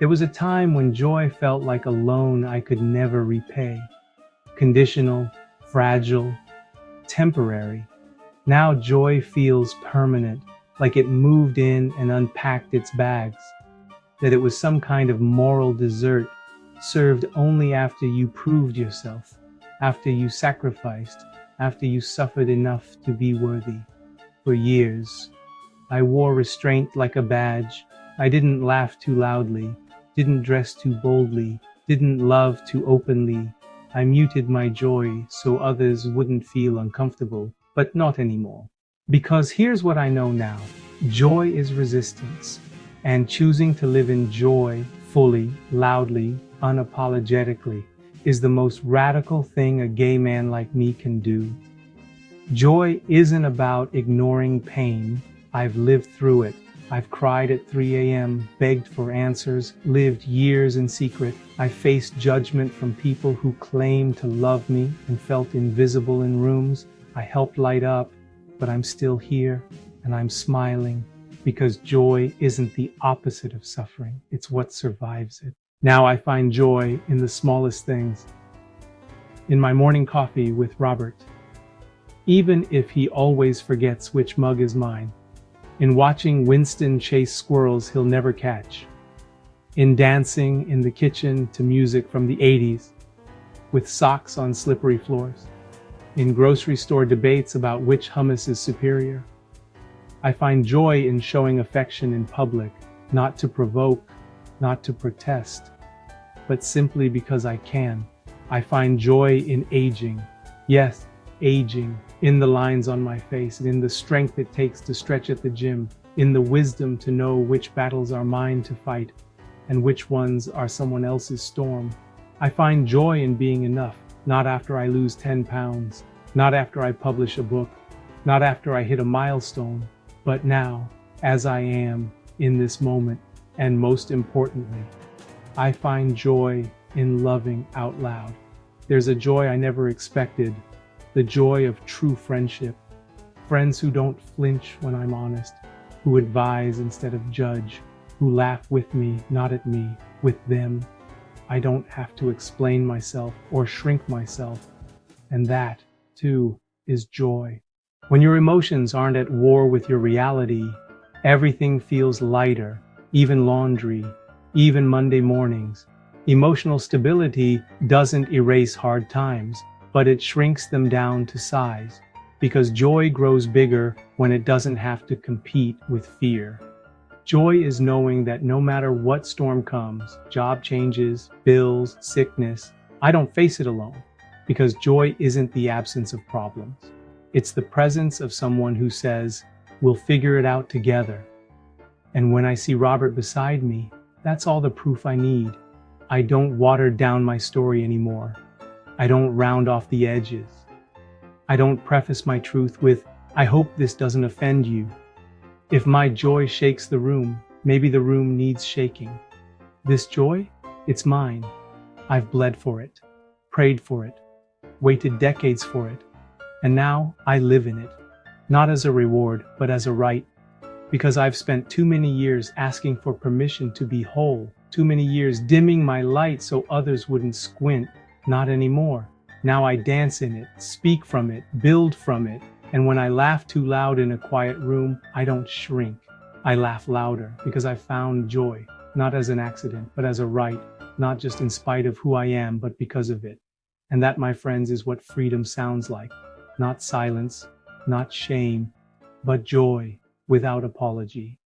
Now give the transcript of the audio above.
There was a time when joy felt like a loan I could never repay. Conditional, fragile, temporary. Now joy feels permanent, like it moved in and unpacked its bags. That it was some kind of moral dessert served only after you proved yourself, after you sacrificed, after you suffered enough to be worthy. For years, I wore restraint like a badge. I didn't laugh too loudly, didn't dress too boldly, didn't love too openly. I muted my joy so others wouldn't feel uncomfortable, but not anymore. Because here's what I know now. Joy is resistance, and choosing to live in joy fully, loudly, unapologetically is the most radical thing a gay man like me can do. Joy isn't about ignoring pain. I've lived through it. I've cried at 3 a.m., begged for answers, lived years in secret. I faced judgment from people who claimed to love me and felt invisible in rooms. I helped light up, but I'm still here and I'm smiling because joy isn't the opposite of suffering. It's what survives it. Now I find joy in the smallest things. In my morning coffee with Robert, even if he always forgets which mug is mine. In watching Winston chase squirrels he'll never catch. In dancing in the kitchen to music from the 80s, with socks on slippery floors. In grocery store debates about which hummus is superior. I find joy in showing affection in public, not to provoke, not to protest, but simply because I can. I find joy in aging. Yes, aging, in the lines on my face, and in the strength it takes to stretch at the gym, in the wisdom to know which battles are mine to fight and which ones are someone else's storm. I find joy in being enough, not after I lose 10 pounds, not after I publish a book, not after I hit a milestone, but now, as I am, in this moment, and most importantly, I find joy in loving out loud. There's a joy I never expected, the joy of true friendship. Friends who don't flinch when I'm honest, who advise instead of judge, who laugh with me, not at me, with them. I don't have to explain myself or shrink myself. And that, too, is joy. When your emotions aren't at war with your reality, everything feels lighter, even laundry, even Monday mornings. Emotional stability doesn't erase hard times, but it shrinks them down to size, because joy grows bigger when it doesn't have to compete with fear. Joy is knowing that no matter what storm comes, job changes, bills, sickness, I don't face it alone, because joy isn't the absence of problems. It's the presence of someone who says, we'll figure it out together. And when I see Robert beside me, that's all the proof I need. I don't water down my story anymore. I don't round off the edges. I don't preface my truth with, I hope this doesn't offend you. If my joy shakes the room, maybe the room needs shaking. This joy, it's mine. I've bled for it, prayed for it, waited decades for it, and now I live in it. Not as a reward, but as a right. Because I've spent too many years asking for permission to be whole, too many years dimming my light so others wouldn't squint. Not anymore. Now I dance in it, speak from it, build from it, and when I laugh too loud in a quiet room, I don't shrink. I laugh louder because I found joy, not as an accident, but as a right, not just in spite of who I am, but because of it. And that, my friends, is what freedom sounds like. Not silence, not shame, but joy without apology.